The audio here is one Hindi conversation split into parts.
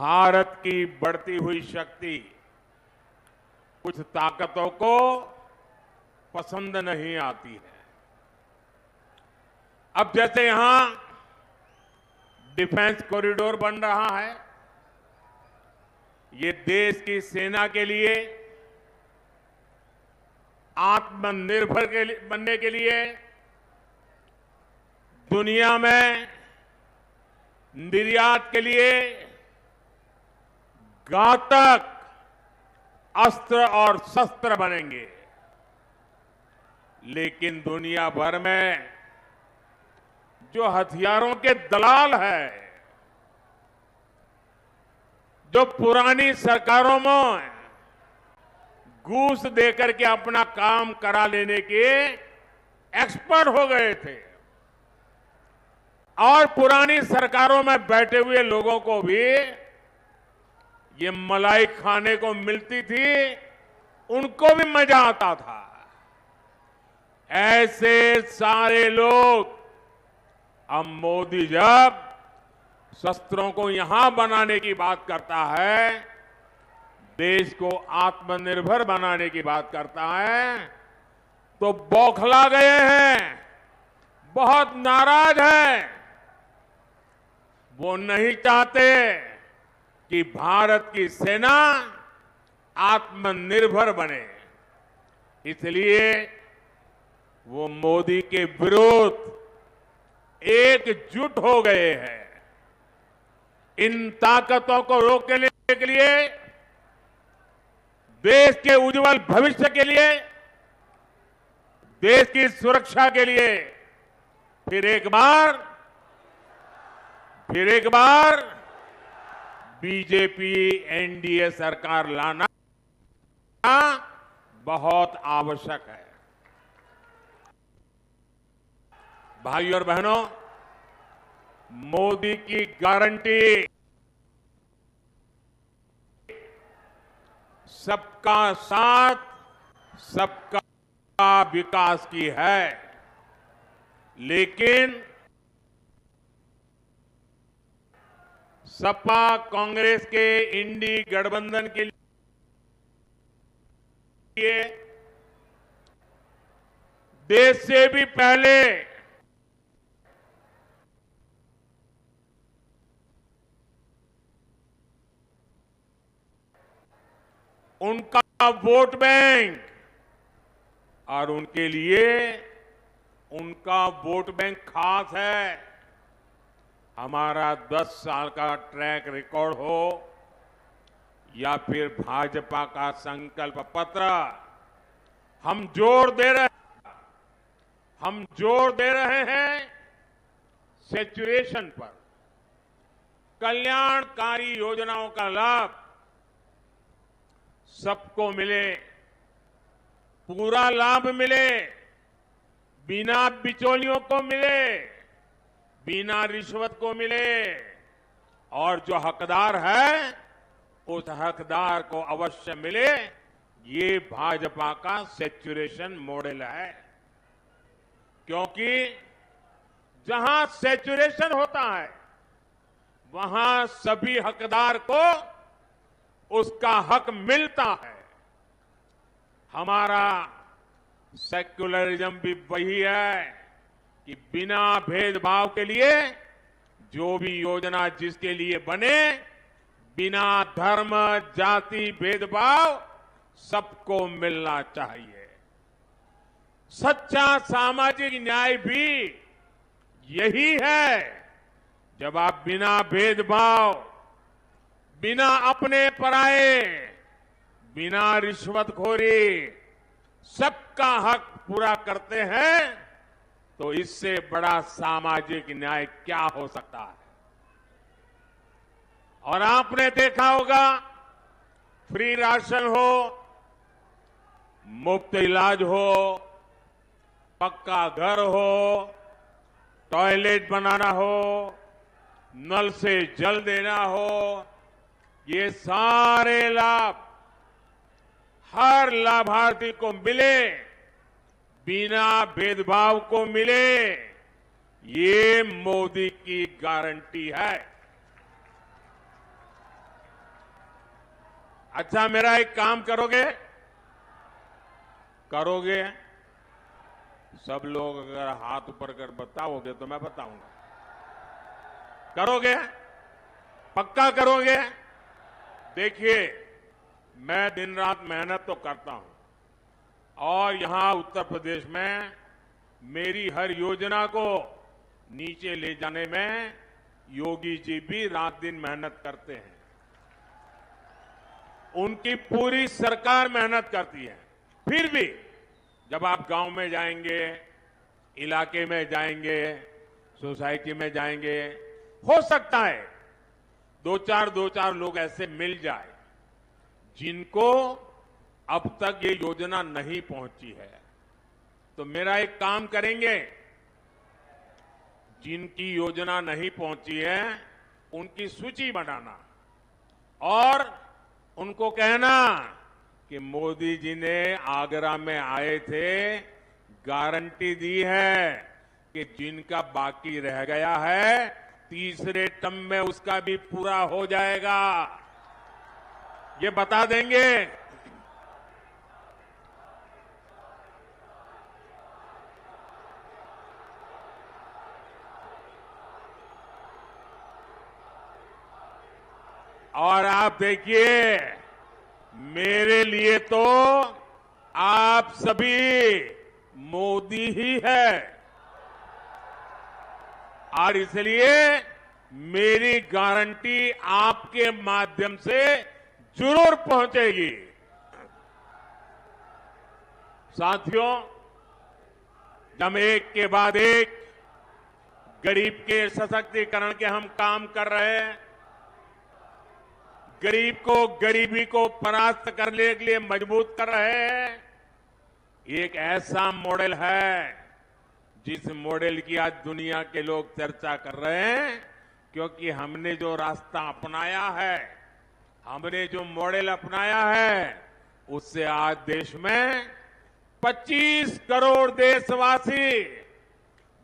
भारत की बढ़ती हुई शक्ति कुछ ताकतों को पसंद नहीं आती है। अब जैसे यहां डिफेंस कॉरिडोर बन रहा है, ये देश की सेना के लिए आत्मनिर्भर बनने के लिए दुनिया में निर्यात के लिए घातक अस्त्र और शस्त्र बनेंगे। लेकिन दुनिया भर में जो हथियारों के दलाल है, जो पुरानी सरकारों में घूस देकर के अपना काम करा लेने के एक्सपर्ट हो गए थे और पुरानी सरकारों में बैठे हुए लोगों को भी ये मलाई खाने को मिलती थी, उनको भी मजा आता था। ऐसे सारे लोग अब मोदी जब शस्त्रों को यहां बनाने की बात करता है, देश को आत्मनिर्भर बनाने की बात करता है, तो बौखला गए हैं, बहुत नाराज हैं। वो नहीं चाहते कि भारत की सेना आत्मनिर्भर बने, इसलिए वो मोदी के विरुद्ध एकजुट हो गए हैं। इन ताकतों को रोकने के लिए, देश के उज्जवल भविष्य के लिए, देश की सुरक्षा के लिए फिर एक बार बीजेपी एनडीए सरकार लाना बहुत आवश्यक है। भाइयों और बहनों, मोदी की गारंटी सबका साथ, सबका विकास की है, लेकिन सपा कांग्रेस के इंडी गठबंधन के लिए देश से भी पहले उनका वोट बैंक और उनके लिए उनका वोट बैंक खास है। हमारा 10 साल का ट्रैक रिकॉर्ड हो या फिर भाजपा का संकल्प पत्र, हम जोर दे रहे हैं सैचुरेशन पर। कल्याणकारी योजनाओं का लाभ सबको मिले, पूरा लाभ मिले, बिना बिचौलियों को मिले, बिना रिश्वत को मिले, और जो हकदार है उस हकदार को अवश्य मिले। ये भाजपा का सैचुरेशन मॉडल है, क्योंकि जहां सैचुरेशन होता है वहां सभी हकदार को उसका हक मिलता है। हमारा सेक्युलरिज्म भी वही है कि बिना भेदभाव के लिए जो भी योजना जिसके लिए बने, बिना धर्म जाति भेदभाव सबको मिलना चाहिए। सच्चा सामाजिक न्याय भी यही है, जब आप बिना भेदभाव, बिना अपने पराए, बिना रिश्वतखोरी सबका हक पूरा करते हैं, तो इससे बड़ा सामाजिक न्याय क्या हो सकता है। और आपने देखा होगा, फ्री राशन हो, मुफ्त इलाज हो, पक्का घर हो, टॉयलेट बनाना हो, नल से जल देना हो, ये सारे लाभ हर लाभार्थी को मिले, बिना भेदभाव को मिले, ये मोदी की गारंटी है। अच्छा, मेरा एक काम करोगे? करोगे? सब लोग अगर हाथ ऊपर कर बताओगे तो मैं बताऊंगा। करोगे? पक्का करोगे? देखिए, मैं दिन रात मेहनत तो करता हूं और यहां उत्तर प्रदेश में मेरी हर योजना को नीचे ले जाने में योगी जी भी रात दिन मेहनत करते हैं। उनकी पूरी सरकार मेहनत करती है। फिर भी जब आप गांव में जाएंगे, इलाके में जाएंगे, सोसाइटी में जाएंगे, हो सकता है दो चार लोग ऐसे मिल जाए जिनको अब तक ये योजना नहीं पहुंची है। तो मेरा एक काम करेंगे, जिनकी योजना नहीं पहुंची है उनकी सूची बनाना और उनको कहना कि मोदी जी ने आगरा में आए थे, गारंटी दी है कि जिनका बाकी रह गया है तीसरे टर्म में उसका भी पूरा हो जाएगा। ये बता देंगे। और आप देखिए, मेरे लिए तो आप सभी मोदी ही है और इसलिए मेरी गारंटी आपके माध्यम से जरूर पहुंचेगी। साथियों, जब एक के बाद एक गरीब के सशक्तिकरण के हम काम कर रहे हैं, गरीब को गरीबी को परास्त करने के लिए मजबूत कर रहे हैं, एक ऐसा मॉडल है जिस मॉडल की आज दुनिया के लोग चर्चा कर रहे हैं, क्योंकि हमने जो रास्ता अपनाया है, हमने जो मॉडल अपनाया है, उससे आज देश में 25 करोड़ देशवासी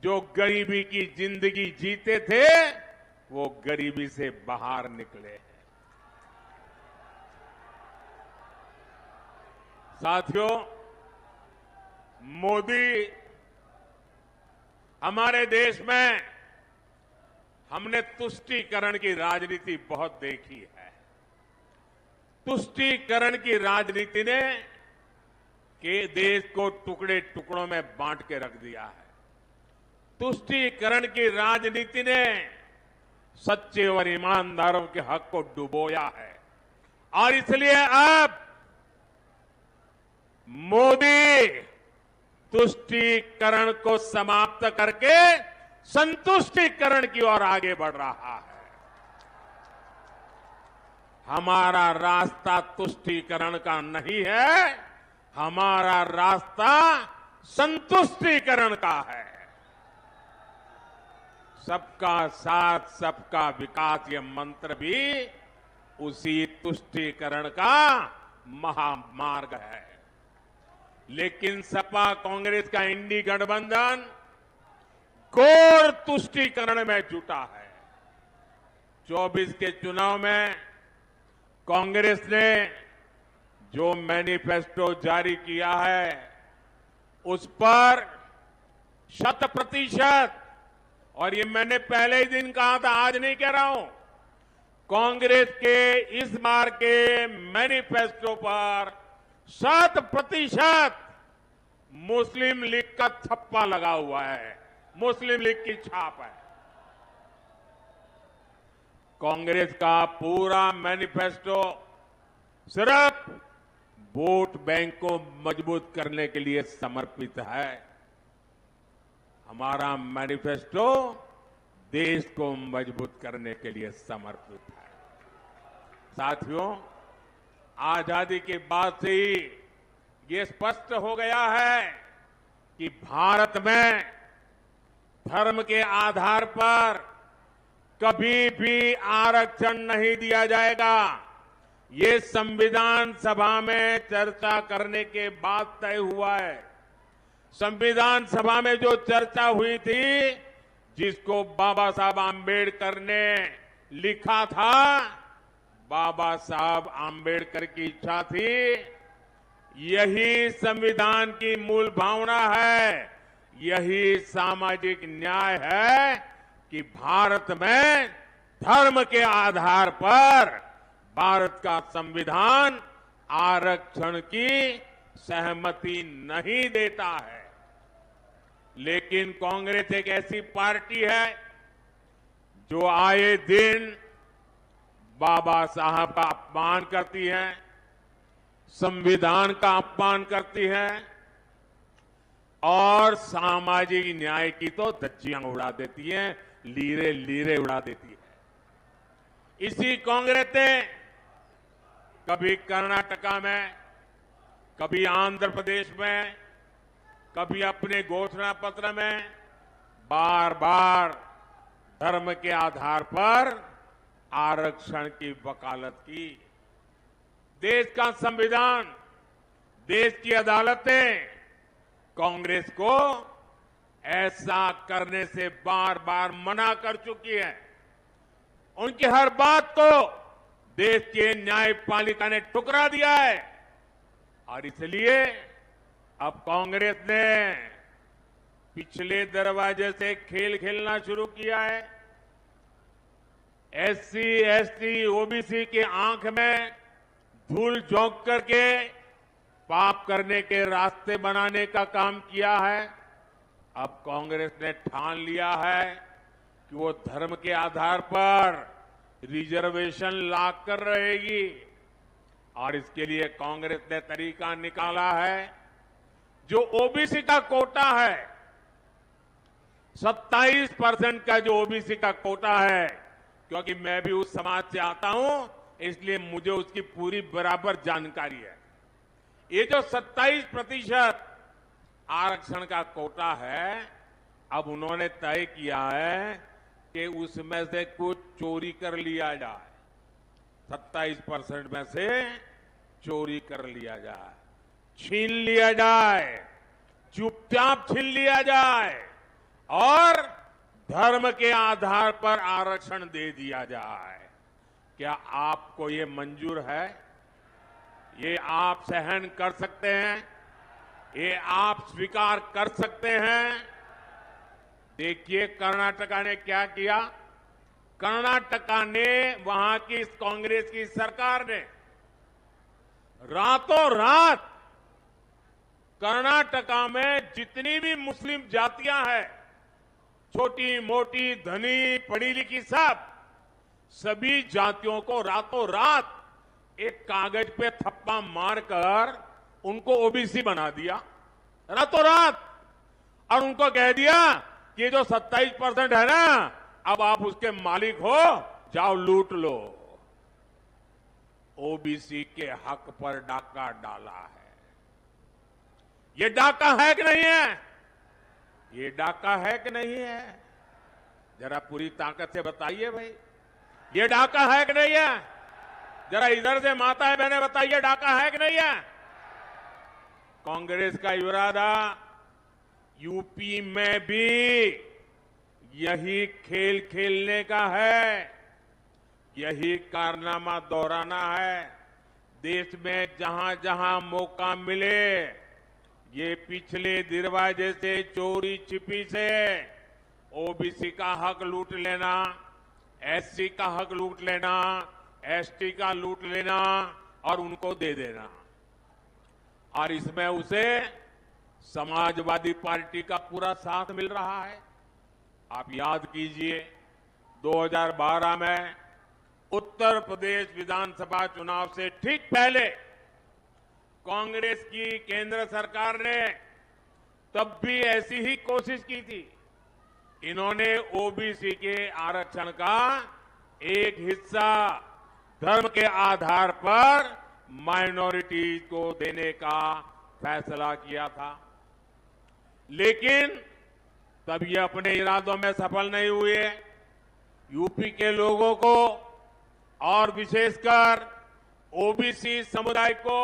जो गरीबी की जिंदगी जीते थे, वो गरीबी से बाहर निकले हैं। साथियों, मोदी हमारे देश में हमने तुष्टीकरण की राजनीति बहुत देखी है। तुष्टीकरण की राजनीति ने के देश को टुकड़े टुकड़ों में बांट के रख दिया है। तुष्टीकरण की राजनीति ने सच्चे और ईमानदारों के हक को डुबोया है और इसलिए अब मोदी तुष्टीकरण को समाप्त करके संतुष्टीकरण की ओर आगे बढ़ रहा है। हमारा रास्ता तुष्टीकरण का नहीं है, हमारा रास्ता संतुष्टीकरण का है। सबका साथ, सबका विकास, ये मंत्र भी उसी तुष्टीकरण का महामार्ग है। लेकिन सपा कांग्रेस का इंडी गठबंधन घोर तुष्टीकरण में जुटा है। 24 के चुनाव में कांग्रेस ने जो मैनिफेस्टो जारी किया है, उस पर 100%, और ये मैंने पहले ही दिन कहा था, आज नहीं कह रहा हूं, कांग्रेस के इस बार के मैनिफेस्टो पर 100% मुस्लिम लीग का छप्पा लगा हुआ है, मुस्लिम लीग की छाप है। कांग्रेस का पूरा मैनिफेस्टो सिर्फ वोट बैंक को मजबूत करने के लिए समर्पित है। हमारा मैनिफेस्टो देश को मजबूत करने के लिए समर्पित है। साथियों, आजादी के बाद से ही ये स्पष्ट हो गया है कि भारत में धर्म के आधार पर कभी भी आरक्षण नहीं दिया जाएगा। ये संविधान सभा में चर्चा करने के बाद तय हुआ है। संविधान सभा में जो चर्चा हुई थी, जिसको बाबा साहब आंबेडकर ने लिखा था, बाबा साहब आम्बेडकर की इच्छा थी। यही संविधान की मूल भावना है, यही सामाजिक न्याय है कि भारत में धर्म के आधार पर भारत का संविधान आरक्षण की सहमति नहीं देता है। लेकिन कांग्रेस एक ऐसी पार्टी है जो आए दिन बाबा साहब का अपमान करती है, संविधान का अपमान करती है और सामाजिक न्याय की तो धज्जियां उड़ा देती है, लीरे लीरे उड़ा देती है। इसी कांग्रेस ने कभी कर्नाटका में, कभी आंध्र प्रदेश में, कभी अपने घोषणा पत्र में बार बार धर्म के आधार पर आरक्षण की वकालत की। देश का संविधान, देश की अदालतें कांग्रेस को ऐसा करने से बार बार मना कर चुकी है। उनकी हर बात को देश के न्यायपालिका ने ठुकरा दिया है और इसलिए अब कांग्रेस ने पिछले दरवाजे से खेल खेलना शुरू किया है। एससी, एसटी, ओबीसी के आंख में धूल झोंक करके पाप करने के रास्ते बनाने का काम किया है। अब कांग्रेस ने ठान लिया है कि वो धर्म के आधार पर रिजर्वेशन लाकर रहेगी और इसके लिए कांग्रेस ने तरीका निकाला है। जो ओबीसी का कोटा है, 27% का जो ओबीसी का कोटा है, क्योंकि मैं भी उस समाज से आता हूं इसलिए मुझे उसकी पूरी बराबर जानकारी है। ये जो 27% आरक्षण का कोटा है, अब उन्होंने तय किया है कि उसमें से कुछ चोरी कर लिया जाए, 27% में से चोरी कर लिया जाए, छीन लिया जाए, चुपचाप छीन लिया जाए और धर्म के आधार पर आरक्षण दे दिया जाए। क्या आपको ये मंजूर है? ये आप सहन कर सकते हैं? ये आप स्वीकार कर सकते हैं? देखिए कर्नाटका ने क्या किया। कर्नाटका ने, वहां की इस कांग्रेस की सरकार ने रातों रात कर्नाटका में जितनी भी मुस्लिम जातियां हैं, छोटी मोटी, धनी, पढ़ी लिखी, सभी जातियों को रातों रात एक कागज पे थप्पा मारकर उनको ओबीसी बना दिया, रातों रात। और उनको कह दिया कि ये जो 27% है ना, अब आप उसके मालिक हो, जाओ लूट लो। ओबीसी के हक पर डाका डाला है। ये डाका है कि नहीं है? ये डाका है कि नहीं है? जरा पूरी ताकत से बताइए भाई, ये डाका है कि नहीं है? जरा इधर से माताएं बहनें बताइए, डाका है कि नहीं है? कांग्रेस का इरादा यूपी में भी यही खेल खेलने का है, यही कारनामा दोहराना है। देश में जहां जहां मौका मिले ये पिछले दरवाजे से, चोरी छिपी से ओबीसी का हक लूट लेना, एससी का हक लूट लेना, एसटी का लूट लेना और उनको दे देना। और इसमें उसे समाजवादी पार्टी का पूरा साथ मिल रहा है। आप याद कीजिए 2012 में उत्तर प्रदेश विधानसभा चुनाव से ठीक पहले कांग्रेस की केंद्र सरकार ने तब भी ऐसी ही कोशिश की थी। इन्होंने ओबीसी के आरक्षण का एक हिस्सा धर्म के आधार पर माइनॉरिटीज को देने का फैसला किया था, लेकिन तब ये अपने इरादों में सफल नहीं हुए। यूपी के लोगों को और विशेषकर ओबीसी समुदाय को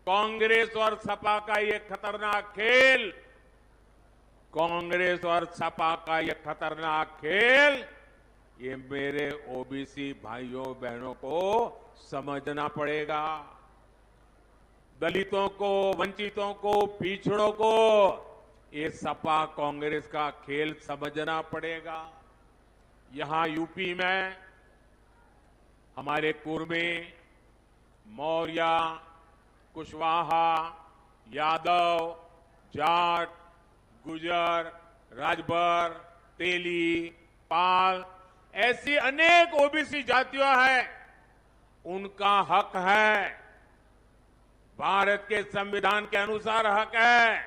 कांग्रेस और सपा का ये खतरनाक खेल, कांग्रेस और सपा का ये खतरनाक खेल, ये मेरे ओबीसी भाइयों बहनों को समझना पड़ेगा। दलितों को, वंचितों को, पिछड़ों को ये सपा कांग्रेस का खेल समझना पड़ेगा। यहां यूपी में हमारे कुर्मी, मौर्य, कुशवाहा, यादव, जाट, गुजर, राजभर, तेली, पाल ऐसी अनेक ओबीसी जातियां हैं। उनका हक है, भारत के संविधान के अनुसार हक है।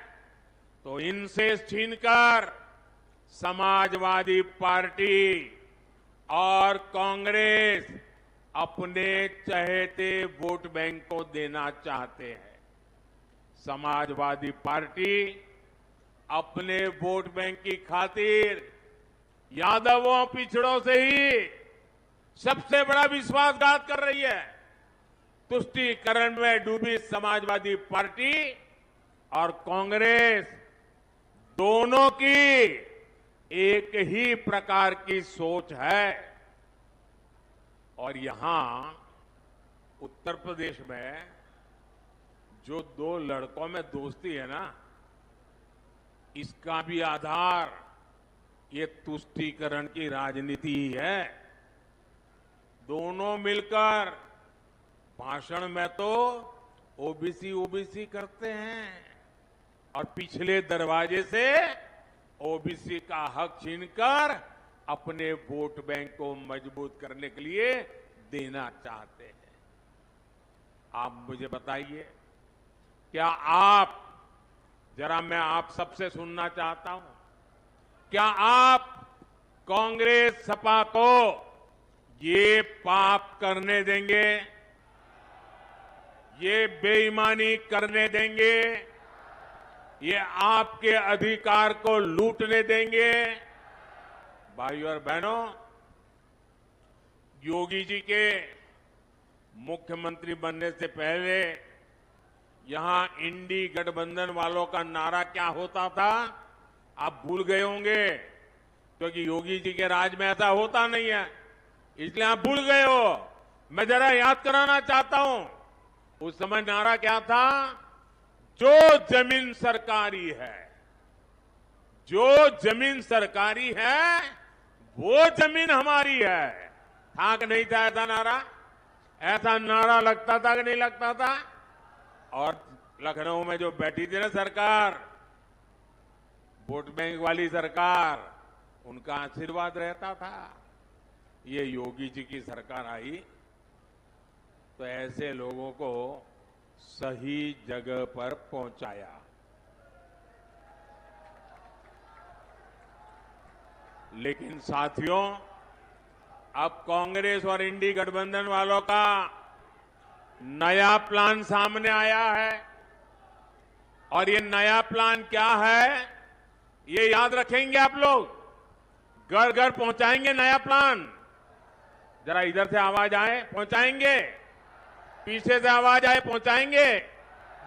तो इनसे छीनकर समाजवादी पार्टी और कांग्रेस अपने चहेते वोट बैंक को देना चाहते हैं। समाजवादी पार्टी अपने वोट बैंक की खातिर यादवों, पिछड़ों से ही सबसे बड़ा विश्वासघात कर रही है। तुष्टीकरण में डूबी समाजवादी पार्टी और कांग्रेस दोनों की एक ही प्रकार की सोच है। और यहां उत्तर प्रदेश में जो दो लड़कों में दोस्ती है ना, इसका भी आधार ये तुष्टीकरण की राजनीति ही है। दोनों मिलकर भाषण में तो ओबीसी ओबीसी करते हैं और पिछले दरवाजे से ओबीसी का हक छीनकर अपने वोट बैंक को मजबूत करने के लिए देना चाहते हैं। आप मुझे बताइए, क्या आप, जरा मैं आप सबसे सुनना चाहता हूं, क्या आप कांग्रेस सपा को ये पाप करने देंगे? ये बेईमानी करने देंगे? ये आपके अधिकार को लूटने देंगे? भाइयों और बहनों, योगी जी के मुख्यमंत्री बनने से पहले यहां इंडी गठबंधन वालों का नारा क्या होता था आप भूल गए होंगे, क्योंकि योगी जी के राज में ऐसा होता नहीं है, इसलिए आप भूल गए हो। मैं जरा याद कराना चाहता हूं, उस समय नारा क्या था? जो जमीन सरकारी है, जो जमीन सरकारी है वो जमीन हमारी है। था कि नहीं था ऐसा नारा? ऐसा नारा लगता था कि नहीं लगता था? और लखनऊ में जो बैठी थी ना सरकार, वोट बैंक वाली सरकार, उनका आशीर्वाद रहता था। ये योगी जी की सरकार आई तो ऐसे लोगों को सही जगह पर पहुंचाया। लेकिन साथियों, अब कांग्रेस और इंडी गठबंधन वालों का नया प्लान सामने आया है। और ये नया प्लान क्या है, ये याद रखेंगे आप लोग? घर घर पहुंचाएंगे नया प्लान। जरा इधर से आवाज आए, पहुंचाएंगे? पीछे से आवाज आए, पहुंचाएंगे?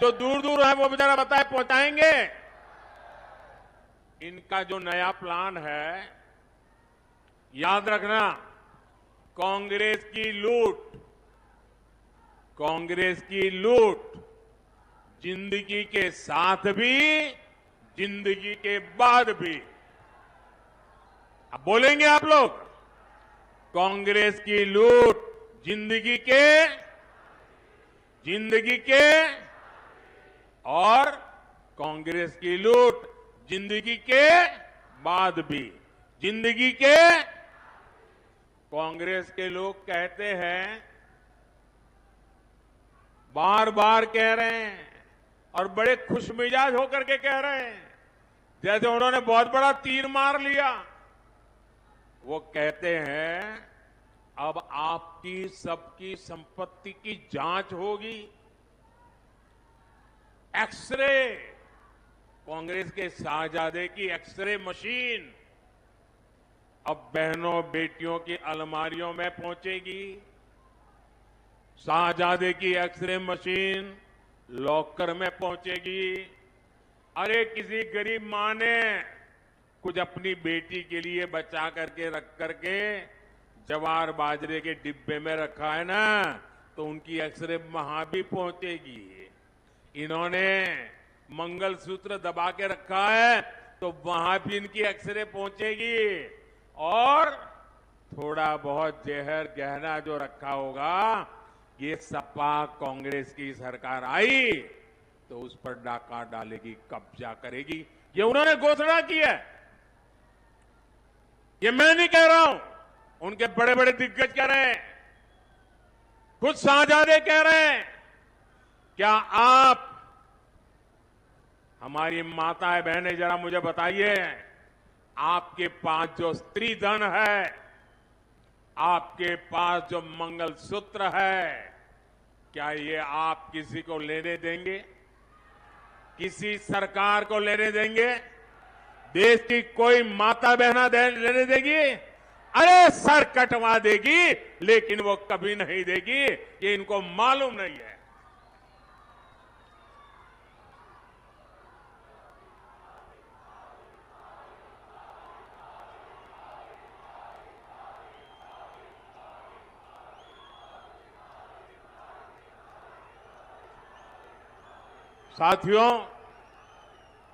जो दूर दूर है वो जरा बताए, पहुंचाएंगे? इनका जो नया प्लान है, याद रखना, कांग्रेस की लूट, कांग्रेस की लूट जिंदगी के साथ भी, जिंदगी के बाद भी। अब बोलेंगे आप लोग? कांग्रेस की लूट जिंदगी के और कांग्रेस की लूट जिंदगी के बाद भी। जिंदगी के, कांग्रेस के लोग कहते हैं, बार बार कह रहे हैं और बड़े खुशमिजाज होकर के कह रहे हैं, जैसे उन्होंने बहुत बड़ा तीर मार लिया। वो कहते हैं अब आपकी सबकी संपत्ति की जांच होगी। एक्सरे, कांग्रेस के शाहजादे की एक्सरे मशीन अब बहनों बेटियों की अलमारियों में पहुंचेगी। शाहजादे की एक्सरे मशीन लॉकर में पहुंचेगी। अरे किसी गरीब मां ने कुछ अपनी बेटी के लिए बचा करके रख करके जवार बाजरे के डिब्बे में रखा है ना, तो उनकी एक्सरे वहां भी पहुंचेगी। इन्होंने मंगलसूत्र दबा के रखा है, तो वहां भी इनकी एक्सरे पहुंचेगी। और थोड़ा बहुत जहर गहना जो रखा होगा, ये सपा कांग्रेस की सरकार आई तो उस पर डाका डालेगी, कब्जा करेगी। ये उन्होंने घोषणा की है, ये मैं नहीं कह रहा हूं, उनके बड़े बड़े दिग्गज कह रहे हैं, खुद शाहजादे कह रहे हैं। क्या आप, हमारी माताएं बहनें, जरा मुझे बताइए, आपके पास जो स्त्री धन है, आपके पास जो मंगलसूत्र है, क्या ये आप किसी को लेने देंगे? किसी सरकार को लेने देंगे? देश की कोई माता बहना लेने देगी? अरे सर कटवा देगी, लेकिन वो कभी नहीं देगी, ये इनको मालूम नहीं है। साथियों,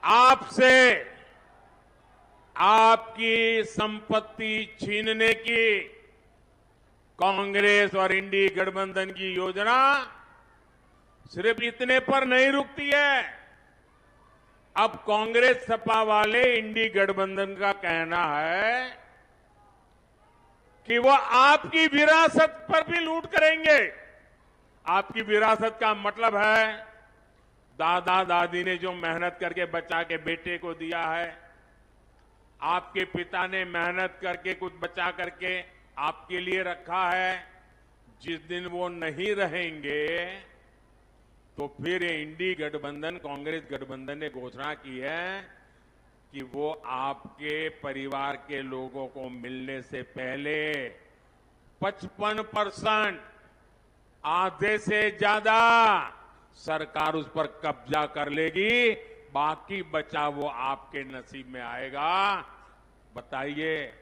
आपसे आपकी संपत्ति छीनने की कांग्रेस और इंडी गठबंधन की योजना सिर्फ इतने पर नहीं रुकती है। अब कांग्रेस सपा वाले इंडी गठबंधन का कहना है कि वो आपकी विरासत पर भी लूट करेंगे। आपकी विरासत का मतलब है, दादा दादी ने जो मेहनत करके बचा के बेटे को दिया है, आपके पिता ने मेहनत करके कुछ बचा करके आपके लिए रखा है। जिस दिन वो नहीं रहेंगे तो फिर ये इंडी गठबंधन, कांग्रेस गठबंधन ने घोषणा की है कि वो आपके परिवार के लोगों को मिलने से पहले 55%, आधे से ज्यादा सरकार उस पर कब्जा कर लेगी। बाकी बचा वो आपके नसीब में आएगा। बताइए,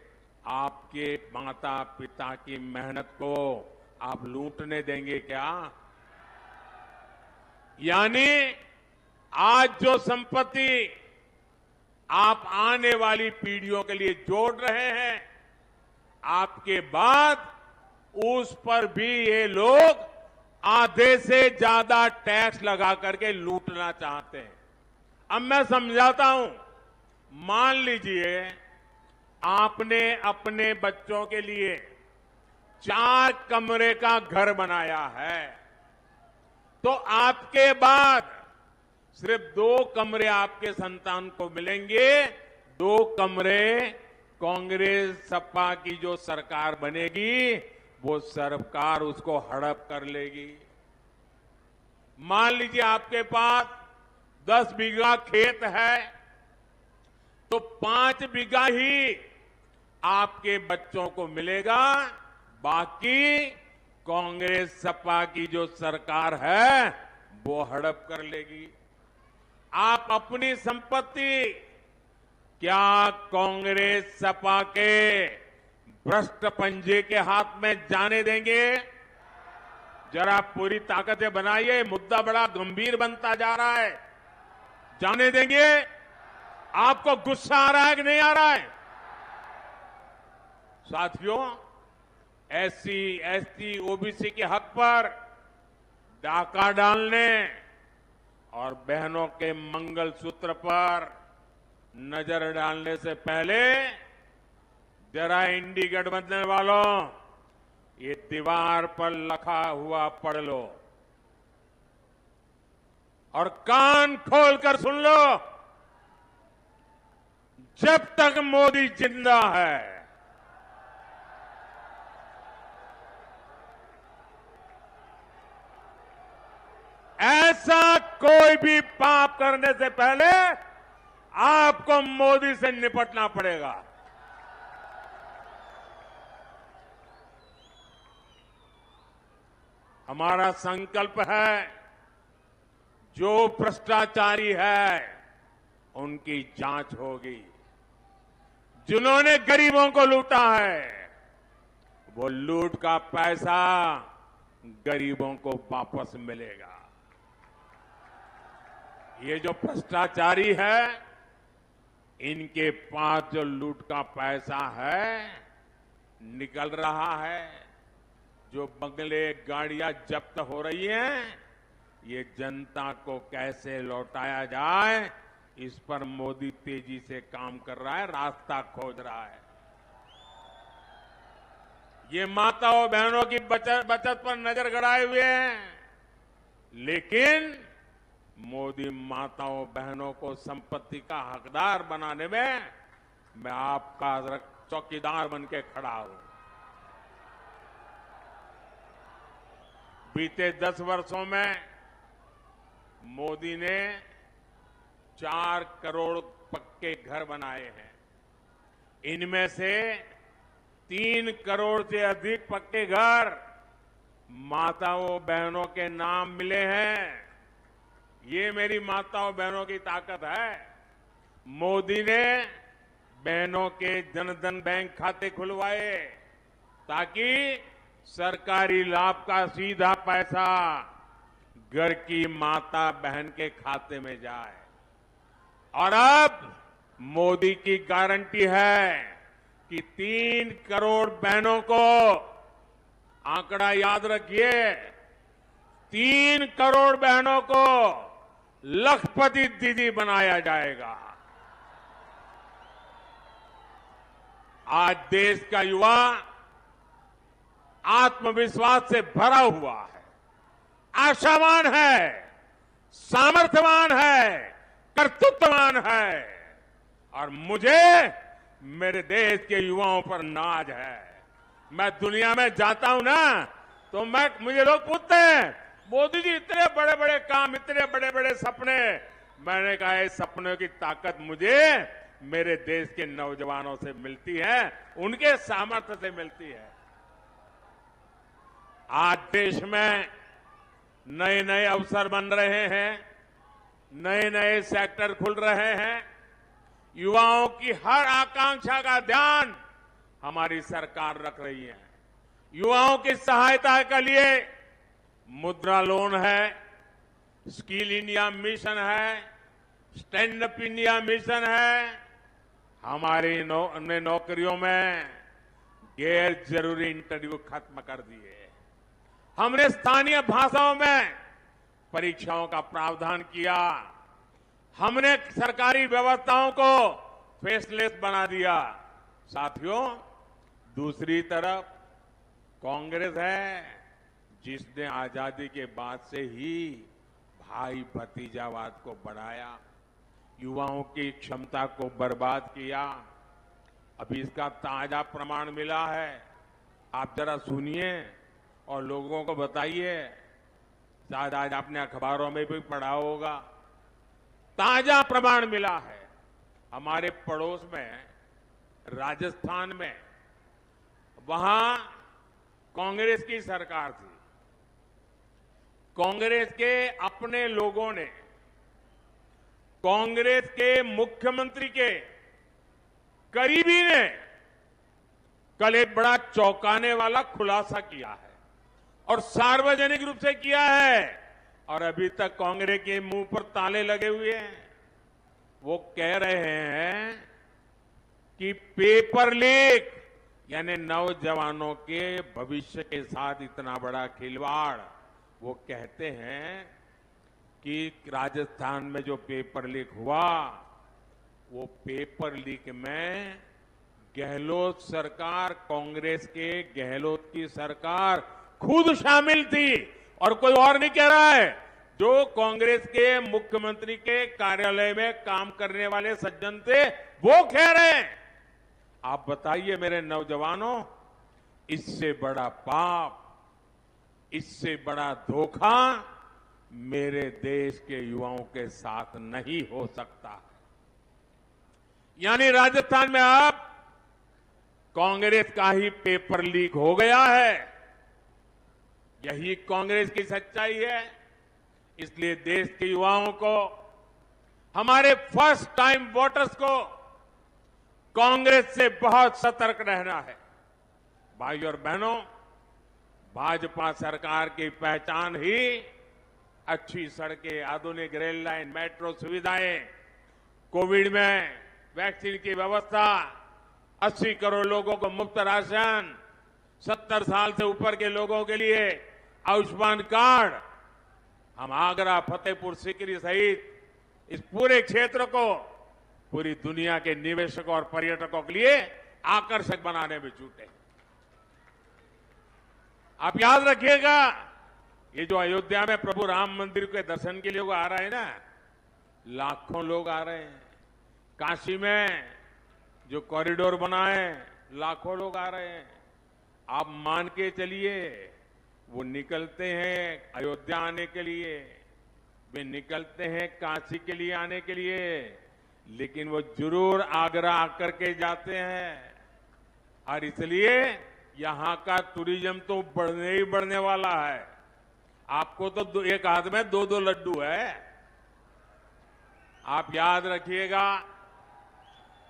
आपके माता पिता की मेहनत को आप लूटने देंगे क्या? यानी आज जो संपत्ति आप आने वाली पीढ़ियों के लिए जोड़ रहे हैं, आपके बाद उस पर भी ये लोग आधे से ज्यादा टैक्स लगा करके लूटना चाहते हैं। अब मैं समझाता हूं। मान लीजिए आपने अपने बच्चों के लिए 4 कमरे का घर बनाया है, तो आपके बाद सिर्फ 2 कमरे आपके संतान को मिलेंगे। 2 कमरे कांग्रेस सपा की जो सरकार बनेगी, वो सरकार उसको हड़प कर लेगी। मान लीजिए आपके पास 10 बीघा खेत है, तो 5 बीघा ही आपके बच्चों को मिलेगा, बाकी कांग्रेस सपा की जो सरकार है वो हड़प कर लेगी। आप अपनी संपत्ति क्या कांग्रेस सपा के भ्रष्ट पंजे के हाथ में जाने देंगे? जरा पूरी ताकत से बनाइए, मुद्दा बड़ा गंभीर बनता जा रहा है। जाने देंगे? आपको गुस्सा आ रहा है कि नहीं आ रहा है? साथियों, एससी, एसटी, ओबीसी के हक पर डाका डालने और बहनों के मंगलसूत्र पर नजर डालने से पहले जरा इंडी गठबंधन वालों, ये दीवार पर लिखा हुआ पढ़ लो और कान खोलकर सुन लो। जब तक मोदी जिंदा है, ऐसा कोई भी पाप करने से पहले आपको मोदी से निपटना पड़ेगा। हमारा संकल्प है, जो भ्रष्टाचारी है उनकी जांच होगी। जिन्होंने गरीबों को लूटा है वो लूट का पैसा गरीबों को वापस मिलेगा। ये जो भ्रष्टाचारी है, इनके पास जो लूट का पैसा है निकल रहा है, जो बंगले गाड़ियां जब्त हो रही हैं, ये जनता को कैसे लौटाया जाए, इस पर मोदी तेजी से काम कर रहा है, रास्ता खोज रहा है। ये माताओं बहनों की बचत पर नजर गड़ाए हुए हैं, लेकिन मोदी माताओं बहनों को संपत्ति का हकदार बनाने में मैं आपका चौकीदार बन के खड़ा हूं। बीते 10 वर्षों में मोदी ने 4 करोड़ पक्के घर बनाए हैं। इनमें से 3 करोड़ से अधिक पक्के घर माताओं बहनों के नाम मिले हैं। ये मेरी माताओं बहनों की ताकत है। मोदी ने बहनों के जनधन बैंक खाते खुलवाए ताकि सरकारी लाभ का सीधा पैसा घर की माता बहन के खाते में जाए। और अब मोदी की गारंटी है कि 3 करोड़ बहनों को, आंकड़ा याद रखिए, 3 करोड़ बहनों को लखपति दीदी बनाया जाएगा। आज देश का युवा आत्मविश्वास से भरा हुआ है, आशावान है, सामर्थ्यवान है, कर्तृत्ववान है, और मुझे मेरे देश के युवाओं पर नाज है। मैं दुनिया में जाता हूं ना, तो मुझे लोग पूछते हैं, मोदी जी इतने बड़े बड़े काम, इतने बड़े बड़े सपने। मैंने कहा इस सपनों की ताकत मुझे मेरे देश के नौजवानों से मिलती है, उनके सामर्थ्य से मिलती है। आज देश में नए नए अवसर बन रहे हैं, नए नए सेक्टर खुल रहे हैं। युवाओं की हर आकांक्षा का ध्यान हमारी सरकार रख रही है। युवाओं की सहायता के लिए मुद्रा लोन है, स्किल इंडिया मिशन है, स्टैंड अप इंडिया मिशन है। हमारी नौकरियों में गैर जरूरी इंटरव्यू खत्म कर दिए। हमने स्थानीय भाषाओं में परीक्षाओं का प्रावधान किया। हमने सरकारी व्यवस्थाओं को फेसलेस बना दिया। साथियों, दूसरी तरफ कांग्रेस है, जिसने आजादी के बाद से ही भाई भतीजावाद को बढ़ाया, युवाओं की क्षमता को बर्बाद किया। अभी इसका ताजा प्रमाण मिला है, आप जरा सुनिए और लोगों को बताइए। शायद आज आपने अखबारों में भी पढ़ा होगा, ताजा प्रमाण मिला है। हमारे पड़ोस में राजस्थान में, वहां कांग्रेस की सरकार थी। कांग्रेस के अपने लोगों ने कांग्रेस के मुख्यमंत्री के करीबी ने कल एक बड़ा चौंकाने वाला खुलासा किया है, और सार्वजनिक रूप से किया है, और अभी तक कांग्रेस के मुंह पर ताले लगे हुए हैं। वो कह रहे हैं कि पेपर लीक, यानी नौजवानों के भविष्य के साथ इतना बड़ा खिलवाड़। वो कहते हैं कि राजस्थान में जो पेपर लीक हुआ, वो पेपर लीक में गहलोत सरकार, कांग्रेस के गहलोत की सरकार खुद शामिल थी, और कोई और नहीं कह रहा है। जो कांग्रेस के मुख्यमंत्री के कार्यालय में काम करने वाले सज्जन थे, वो कह रहे हैं। आप बताइए मेरे नौजवानों, इससे बड़ा पाप, इससे बड़ा धोखा मेरे देश के युवाओं के साथ नहीं हो सकता। यानी राजस्थान में अब कांग्रेस का ही पेपर लीक हो गया है। यही कांग्रेस की सच्चाई है। इसलिए देश के युवाओं को, हमारे फर्स्ट टाइम वोटर्स को कांग्रेस से बहुत सतर्क रहना है। भाइयों और बहनों, भाजपा सरकार की पहचान ही अच्छी सड़कें, आधुनिक रेल लाइन, मेट्रो सुविधाएं, कोविड में वैक्सीन की व्यवस्था, 80 करोड़ लोगों को मुफ्त राशन, 70 साल से ऊपर के लोगों के लिए आयुष्मान कार्ड। हम आगरा, फतेहपुर सीकरी सहित इस पूरे क्षेत्र को पूरी दुनिया के निवेशकों और पर्यटकों के लिए आकर्षक बनाने में जुटे। आप याद रखिएगा, ये जो अयोध्या में प्रभु राम मंदिर के दर्शन के लिए आ रहे हैं ना, लाखों लोग आ रहे हैं। काशी में जो कॉरिडोर बना है, लाखों लोग आ रहे हैं। आप मान के चलिए, वो निकलते हैं अयोध्या आने के लिए, वे निकलते हैं काशी के लिए आने के लिए, लेकिन वो जरूर आगरा आकर के जाते हैं। और इसलिए यहां का टूरिज्म तो बढ़ने ही बढ़ने वाला है। आपको तो एक हाथ में दो दो लड्डू है। आप याद रखिएगा,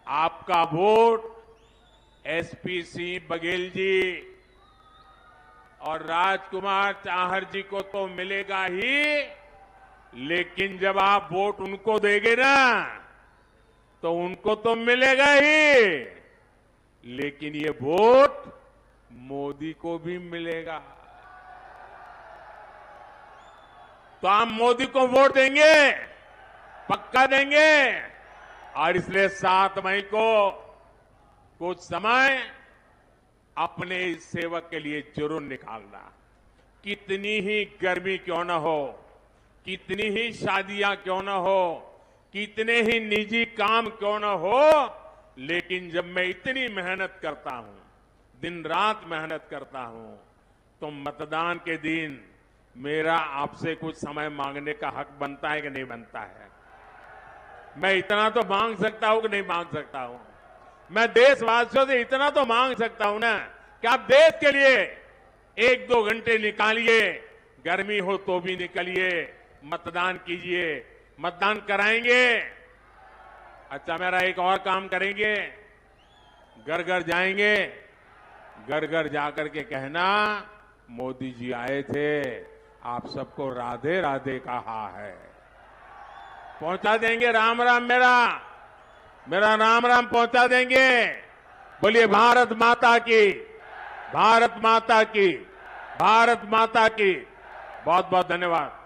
आपका वोट एसपी सिंह बघेल जी और राजकुमार चाहर जी को तो मिलेगा ही, लेकिन जब आप वोट उनको देंगे ना, तो उनको तो मिलेगा ही, लेकिन ये वोट मोदी को भी मिलेगा। तो आप मोदी को वोट देंगे, पक्का देंगे। और इसलिए 7 मई को कुछ समय अपने इस सेवक के लिए जरूर निकालना। कितनी ही गर्मी क्यों न हो, कितनी ही शादियां क्यों न हो, कितने ही निजी काम क्यों न हो, लेकिन जब मैं इतनी मेहनत करता हूं, दिन रात मेहनत करता हूं, तो मतदान के दिन मेरा आपसे कुछ समय मांगने का हक बनता है कि नहीं बनता है? मैं इतना तो मांग सकता हूं कि नहीं मांग सकता हूं? मैं देशवासियों से इतना तो मांग सकता हूं ना कि आप देश के लिए 1-2 घंटे निकालिए, गर्मी हो तो भी निकलिए, मतदान कीजिए, मतदान कराएंगे। अच्छा, मेरा एक और काम करेंगे, घर घर जाएंगे, घर घर जाकर के कहना, मोदी जी आए थे, आप सबको राधे राधे कहा है। पहुंचा देंगे राम राम, मेरा राम राम पहुंचा देंगे। बोलिए भारत माता की, भारत माता की, भारत माता की। बहुत बहुत धन्यवाद।